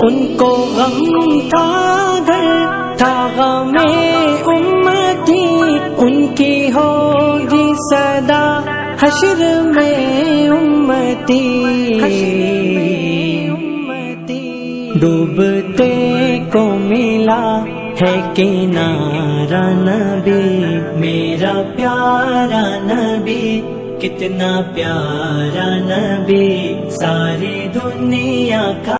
उनको गम था घर था गमे उम्मती, उनकी होगी सदा हश्र में उम्मती। डूबते को मिला है किनारा नबी, मेरा प्यारा नबी, कितना प्यारा नबी, सारी दुनिया का